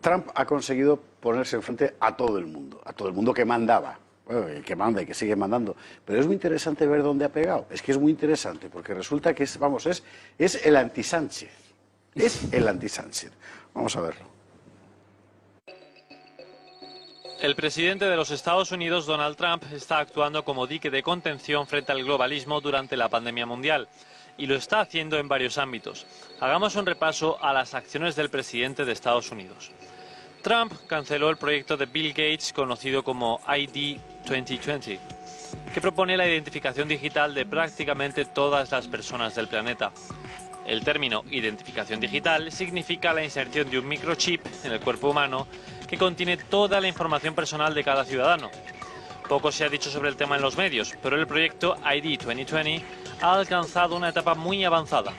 Trump ha conseguido ponerse enfrente a todo el mundo que mandaba. Bueno, el que manda y que sigue mandando. Pero es muy interesante ver dónde ha pegado. Es que es muy interesante, porque resulta que es el anti-Sánchez. Es el anti-Sánchez. Vamos a verlo. El presidente de los Estados Unidos, Donald Trump, está actuando como dique de contención frente al globalismo durante la pandemia mundial. Y lo está haciendo en varios ámbitos. Hagamos un repaso a las acciones del presidente de Estados Unidos. Trump canceló el proyecto de Bill Gates conocido como ID 2020, que propone la identificación digital de prácticamente todas las personas del planeta. El término identificación digital significa la inserción de un microchip en el cuerpo humano que contiene toda la información personal de cada ciudadano. Poco se ha dicho sobre el tema en los medios, pero el proyecto ID 2020 ha alcanzado una etapa muy avanzada.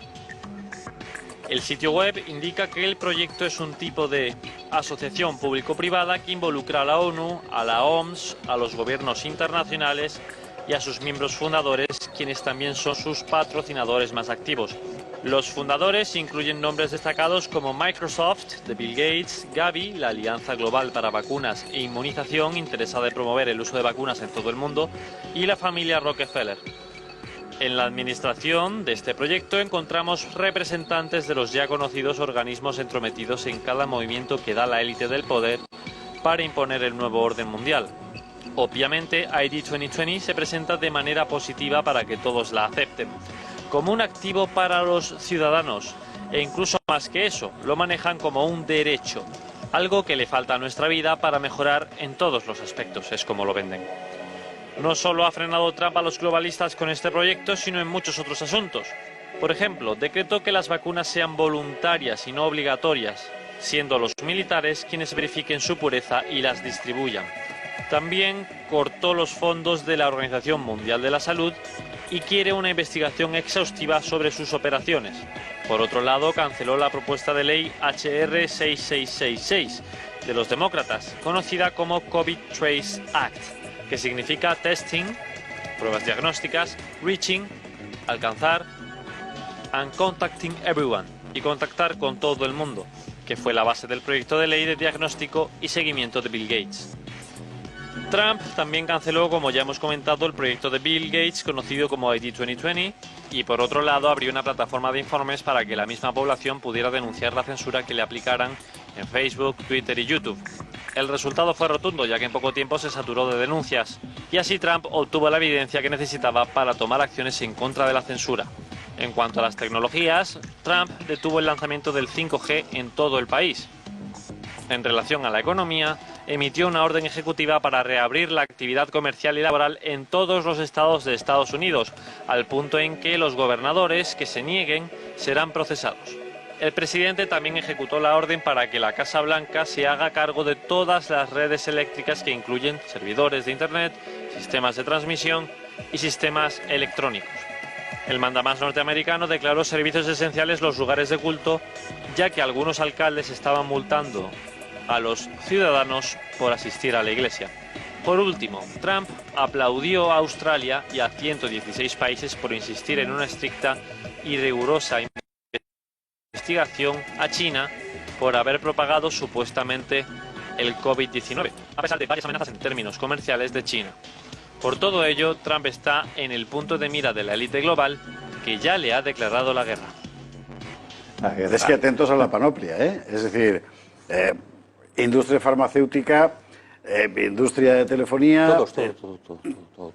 El sitio web indica que el proyecto es un tipo de asociación público-privada que involucra a la ONU, a la OMS, a los gobiernos internacionales y a sus miembros fundadores, quienes también son sus patrocinadores más activos. Los fundadores incluyen nombres destacados como Microsoft, de Bill Gates, Gavi, la Alianza Global para Vacunas e Inmunización, interesada en promover el uso de vacunas en todo el mundo, y la familia Rockefeller. En la administración de este proyecto encontramos representantes de los ya conocidos organismos entrometidos en cada movimiento que da la élite del poder para imponer el nuevo orden mundial. Obviamente, ID 2020 se presenta de manera positiva para que todos la acepten, como un activo para los ciudadanos, e incluso más que eso, lo manejan como un derecho, algo que le falta a nuestra vida para mejorar en todos los aspectos, es como lo venden. No solo ha frenado Trump a los globalistas con este proyecto, sino en muchos otros asuntos. Por ejemplo, decretó que las vacunas sean voluntarias y no obligatorias, siendo los militares quienes verifiquen su pureza y las distribuyan. También cortó los fondos de la Organización Mundial de la Salud y quiere una investigación exhaustiva sobre sus operaciones. Por otro lado, canceló la propuesta de ley HR 6666 de los demócratas, conocida como COVID Trace Act, que significa testing, pruebas diagnósticas, reaching, alcanzar, and contacting everyone, y contactar con todo el mundo, que fue la base del proyecto de ley de diagnóstico y seguimiento de Bill Gates. Trump también canceló, como ya hemos comentado, el proyecto de Bill Gates conocido como ID 2020 y por otro lado abrió una plataforma de informes para que la misma población pudiera denunciar la censura que le aplicaran en Facebook, Twitter y YouTube. El resultado fue rotundo, ya que en poco tiempo se saturó de denuncias y así Trump obtuvo la evidencia que necesitaba para tomar acciones en contra de la censura. En cuanto a las tecnologías, Trump detuvo el lanzamiento del 5G en todo el país. En relación a la economía, emitió una orden ejecutiva para reabrir la actividad comercial y laboral en todos los estados de Estados Unidos, al punto en que los gobernadores que se nieguen serán procesados. El presidente también ejecutó la orden para que la Casa Blanca se haga cargo de todas las redes eléctricas que incluyen servidores de Internet, sistemas de transmisión y sistemas electrónicos. El mandamás norteamericano declaró servicios esenciales los lugares de culto, ya que algunos alcaldes estaban multando a los ciudadanos por asistir a la iglesia. Por último, Trump aplaudió a Australia y a 116 países por insistir en una estricta y rigurosa investigación a China por haber propagado supuestamente el COVID-19, a pesar de varias amenazas en términos comerciales de China. Por todo ello, Trump está en el punto de mira de la élite global que ya le ha declarado la guerra. Es que atentos a la panoplia, ¿eh? Es decir, industria farmacéutica, industria de telefonía...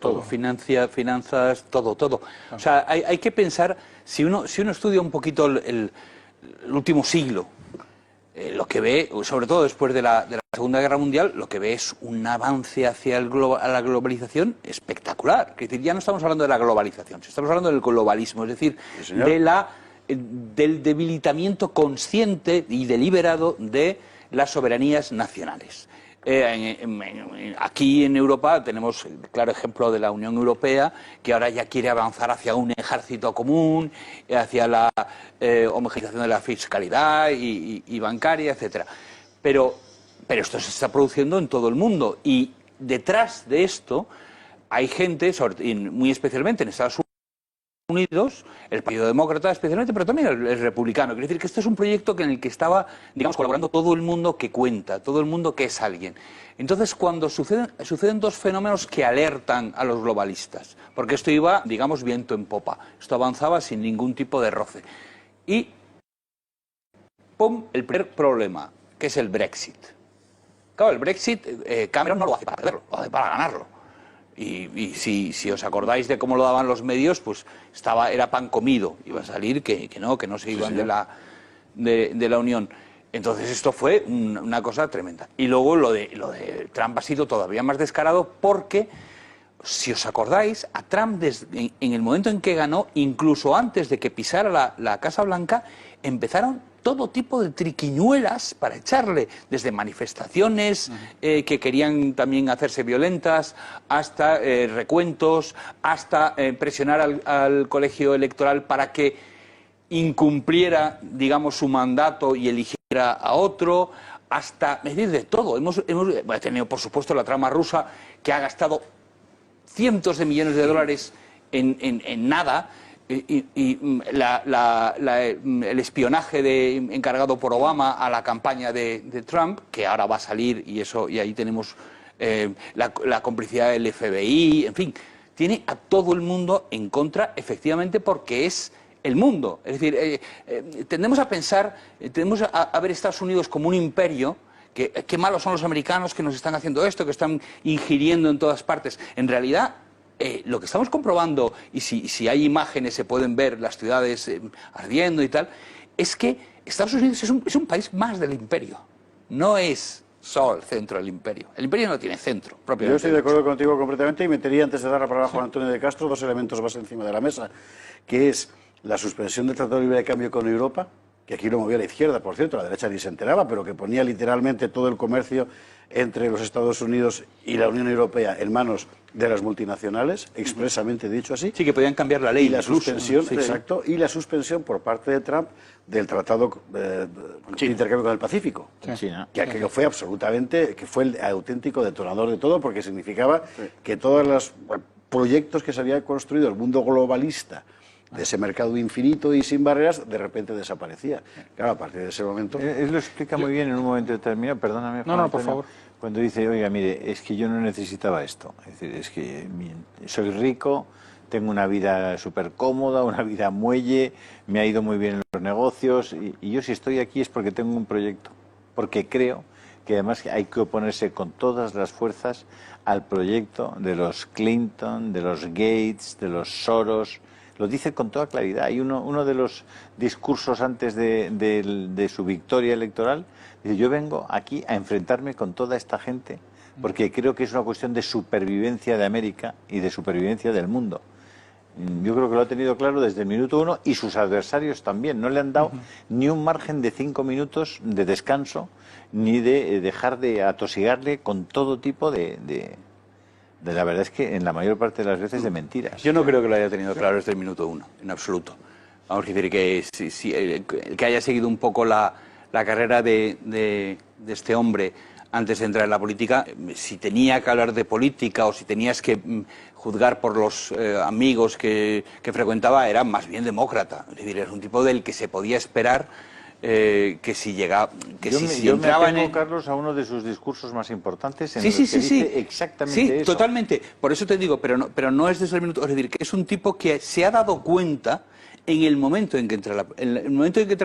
Todo. Finanzas, todo. O sea, hay que pensar, si uno estudia un poquito el último siglo, lo que ve, sobre todo después de la Segunda Guerra Mundial, lo que ve es un avance hacia la globalización espectacular. Es decir, ya no estamos hablando de la globalización, estamos hablando del globalismo, es decir, sí, del debilitamiento consciente y deliberado de las soberanías nacionales. Aquí en Europa tenemos el claro ejemplo de la Unión Europea, que ahora ya quiere avanzar hacia un ejército común, hacia la homogeneización de la fiscalidad y bancaria, etcétera. Pero esto se está produciendo en todo el mundo y detrás de esto hay gente, muy especialmente en Estados Unidos, el Partido Demócrata especialmente, pero también el republicano. Quiere decir que este es un proyecto en el que estaba, digamos, colaborando todo el mundo que cuenta, todo el mundo que es alguien. Entonces, cuando suceden dos fenómenos que alertan a los globalistas, porque esto iba, digamos, viento en popa, esto avanzaba sin ningún tipo de roce. Y, ¡pum!, el primer problema, que es el Brexit. Claro, el Brexit, Cameron no lo hace para perderlo, lo hace para ganarlo. Y si os acordáis de cómo lo daban los medios, pues era pan comido, iba a salir que no se iban de la Unión. Entonces esto fue una cosa tremenda. Y luego lo de Trump ha sido todavía más descarado porque, si os acordáis, a Trump en el momento en que ganó, incluso antes de que pisara la Casa Blanca, empezaron todo tipo de triquiñuelas para echarle, desde manifestaciones que querían también hacerse violentas, hasta recuentos, hasta presionar al colegio electoral para que incumpliera, digamos, su mandato y eligiera a otro, hasta medir de todo. Hemos tenido, por supuesto, la trama rusa, que ha gastado cientos de millones de dólares en nada, y el espionaje encargado por Obama a la campaña de Trump, que ahora va a salir, y ahí tenemos la complicidad del FBI, en fin, tiene a todo el mundo en contra, efectivamente, porque es el mundo. Es decir, tendemos a pensar, tendemos a ver Estados Unidos como un imperio, que qué malos son los americanos que nos están haciendo esto, que están ingiriendo en todas partes. En realidad, lo que estamos comprobando, y si hay imágenes se pueden ver las ciudades ardiendo y tal, es que Estados Unidos es un país más del imperio. No es solo el centro del imperio. El imperio no tiene centro, propiamente. Yo estoy de acuerdo contigo completamente y metería, antes de dar la palabra a Juan Antonio de Castro, dos elementos más encima de la mesa, que es la suspensión del Tratado de Libre de Cambio con Europa, que aquí lo movía a la izquierda, por cierto, la derecha ni se enteraba, pero que ponía literalmente todo el comercio entre los Estados Unidos y la Unión Europea en manos de las multinacionales, expresamente dicho así. Sí, que podían cambiar la ley. Y la suspensión, exacto, y la suspensión por parte de Trump del Tratado de Intercambio con el Pacífico, que fue absolutamente, que fue el auténtico detonador de todo, porque significaba que todos los proyectos que se había construido el mundo globalista, de ese mercado infinito y sin barreras, de repente desaparecía. Claro, a partir de ese momento... Él lo explica muy bien en un momento determinado, perdóname. No, por favor. Cuando dice, oiga, mire, es que yo no necesitaba esto. Es decir, es que soy rico, tengo una vida súper cómoda, una vida muelle, me ha ido muy bien en los negocios, y yo si estoy aquí es porque tengo un proyecto, porque creo que además hay que oponerse con todas las fuerzas al proyecto de los Clinton, de los Gates, de los Soros. Lo dice con toda claridad. Hay uno de los discursos antes de su victoria electoral, dice, yo vengo aquí a enfrentarme con toda esta gente porque creo que es una cuestión de supervivencia de América y de supervivencia del mundo. Yo creo que lo ha tenido claro desde el minuto uno, y sus adversarios también. No le han dado ni un margen de 5 minutos de descanso, ni de dejar de atosigarle con todo tipo la verdad es que en la mayor parte de las veces de mentiras. Yo no creo que lo haya tenido claro desde el minuto uno, en absoluto. Vamos a decir que haya seguido un poco la carrera de este hombre antes de entrar en la política. Si tenía que hablar de política o si tenías que juzgar por los amigos que frecuentaba, era más bien demócrata. Es decir, era un tipo del que se podía esperar que si llegaba, yo me atengo, Carlos, a uno de sus discursos más importantes en el que dice exactamente eso. Totalmente. Por eso te digo, pero no es desde el minuto. Es decir, que es un tipo que se ha dado cuenta en el momento en que entra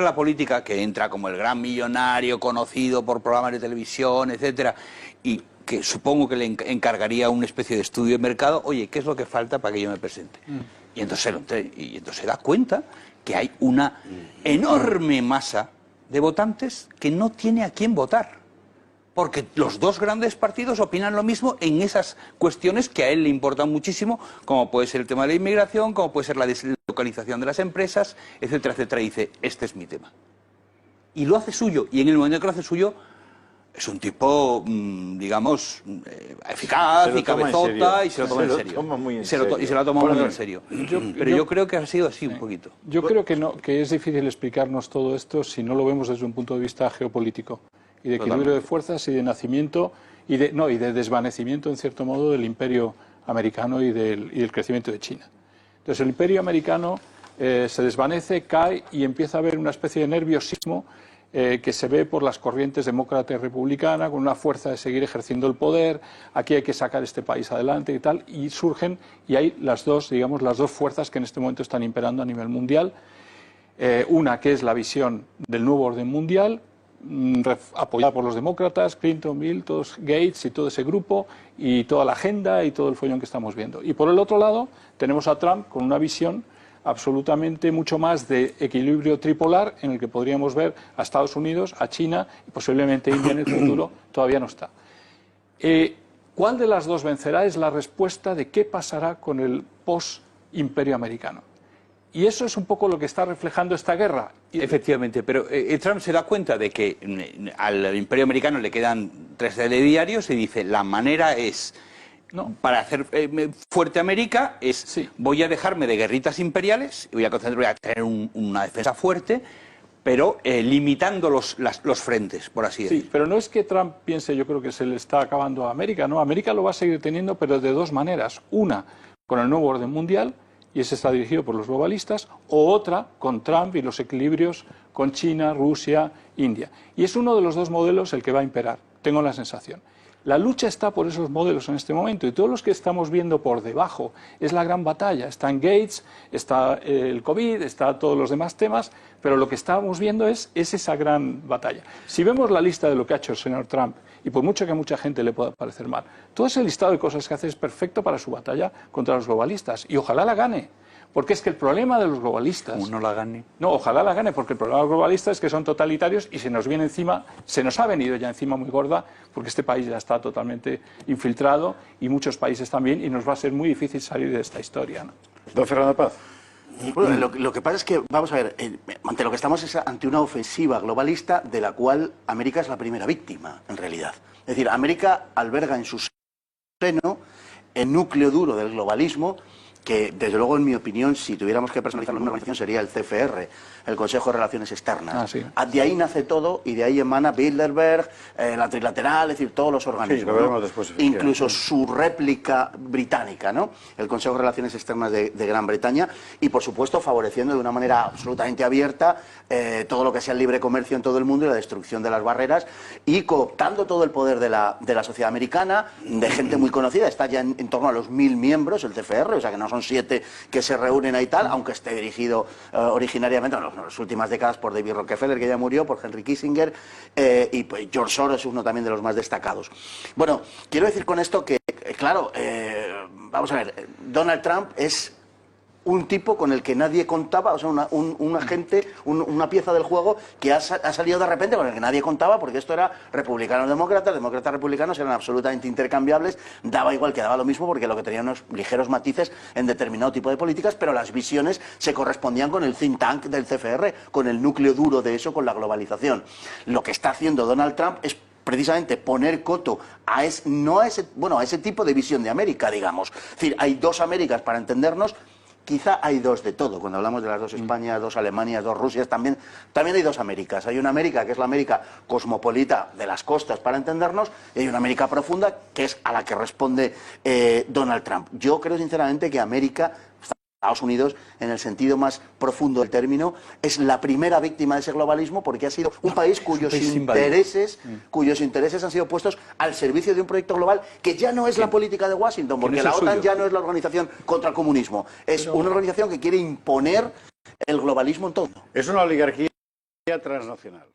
la política, que entra como el gran millonario conocido por programas de televisión, etcétera, y que supongo que le encargaría una especie de estudio de mercado. Oye, ¿qué es lo que falta para que yo me presente? Y entonces se da cuenta que hay una enorme masa de votantes que no tiene a quién votar, porque los dos grandes partidos opinan lo mismo en esas cuestiones que a él le importan muchísimo, como puede ser el tema de la inmigración, como puede ser la deslocalización de las empresas, etcétera, etcétera. Y dice, este es mi tema. Y lo hace suyo, y en el momento que lo hace suyo, es un tipo, digamos, eficaz y cabezota, y se lo toma en serio. Y se lo ha tomado muy en serio. Pero yo creo que ha sido así un poquito. Yo creo que es difícil explicarnos todo esto si no lo vemos desde un punto de vista geopolítico y de equilibrio de fuerzas y de nacimiento y de desvanecimiento, en cierto modo, del imperio americano y del crecimiento de China. Entonces el imperio americano se desvanece, cae y empieza a haber una especie de nerviosismo que se ve por las corrientes demócrata y republicana, con una fuerza de seguir ejerciendo el poder, aquí hay que sacar este país adelante y tal, y surgen, y hay las dos, digamos, las dos fuerzas que en este momento están imperando a nivel mundial. Una que es la visión del nuevo orden mundial, apoyada por los demócratas, Clinton, Bill, todos Gates y todo ese grupo, y toda la agenda y todo el follón que estamos viendo. Y por el otro lado tenemos a Trump con una visión absolutamente mucho más de equilibrio tripolar, en el que podríamos ver a Estados Unidos, a China y posiblemente India en el futuro. Todavía no está. ¿Cuál de las dos vencerá? Es la respuesta de qué pasará con el post-imperio americano. Y eso es un poco lo que está reflejando esta guerra. Efectivamente, pero Trump se da cuenta de que al imperio americano le quedan 3 telediarios y dice, la manera es, para hacer fuerte América, voy a dejarme de guerritas imperiales, voy a tener una defensa fuerte, pero limitando los frentes, por así decirlo. Sí, pero no es que Trump piense, yo creo que se le está acabando a América, no, América lo va a seguir teniendo, pero de dos maneras. Una, con el nuevo orden mundial, y ese está dirigido por los globalistas, o otra con Trump y los equilibrios con China, Rusia, India. Y es uno de los dos modelos el que va a imperar, tengo la sensación. La lucha está por esos modelos en este momento, y todos los que estamos viendo por debajo es la gran batalla. Está en Gates, está el COVID, está todos los demás temas, pero lo que estamos viendo es esa gran batalla. Si vemos la lista de lo que ha hecho el señor Trump, y por mucho que a mucha gente le pueda parecer mal, todo ese listado de cosas que hace es perfecto para su batalla contra los globalistas, y ojalá la gane. Porque es que el problema de los globalistas... ¿No la gane? No, ojalá la gane, porque el problema de los globalistas es que son totalitarios y se nos viene encima, se nos ha venido ya encima muy gorda, porque este país ya está totalmente infiltrado y muchos países también, y nos va a ser muy difícil salir de esta historia, ¿no? Don Fernando Paz. Bueno, lo que pasa es que, vamos a ver, ante lo que estamos es ante una ofensiva globalista de la cual América es la primera víctima, en realidad. Es decir, América alberga en su seno el núcleo duro del globalismo, que desde luego, en mi opinión, si tuviéramos que personalizarlo en una organización, sería el CFR, el Consejo de Relaciones Externas. Sí. De ahí nace todo y de ahí emana Bilderberg, la trilateral, es decir, todos los organismos. Sí, lo veremos después, incluso su réplica británica, ¿no? El Consejo de Relaciones Externas de Gran Bretaña, y por supuesto favoreciendo de una manera absolutamente abierta todo lo que sea el libre comercio en todo el mundo y la destrucción de las barreras, y cooptando todo el poder de la sociedad americana, de gente muy conocida. Está ya en torno a los 1000 miembros el CFR, o sea que no son 7 que se reúnen ahí tal, aunque esté dirigido originariamente en las últimas décadas por David Rockefeller, que ya murió, por Henry Kissinger, y pues George Soros es uno también de los más destacados. Bueno, quiero decir con esto que, claro, vamos a ver, Donald Trump es un tipo con el que nadie contaba, o sea, un agente, una pieza del juego que ha salido de repente, con el que nadie contaba, porque esto era republicanos-demócratas, demócratas-republicanos, eran absolutamente intercambiables, daba igual que daba lo mismo, porque lo que tenía unos ligeros matices en determinado tipo de políticas, pero las visiones se correspondían con el think tank del CFR, con el núcleo duro de eso, con la globalización. Lo que está haciendo Donald Trump es precisamente poner coto a ese tipo de visión de América, digamos. Es decir, hay dos Américas, para entendernos. Quizá hay dos de todo. Cuando hablamos de las dos Españas, dos Alemanias, dos Rusias, también hay dos Américas. Hay una América que es la América cosmopolita de las costas, para entendernos, y hay una América profunda que es a la que responde Donald Trump. Yo creo sinceramente que América, Estados Unidos, en el sentido más profundo del término, es la primera víctima de ese globalismo, porque ha sido un país cuyos intereses han sido puestos al servicio de un proyecto global que ya no es la política de Washington, porque la OTAN ya no es la organización contra el comunismo, es una organización que quiere imponer el globalismo en todo. Es una oligarquía transnacional.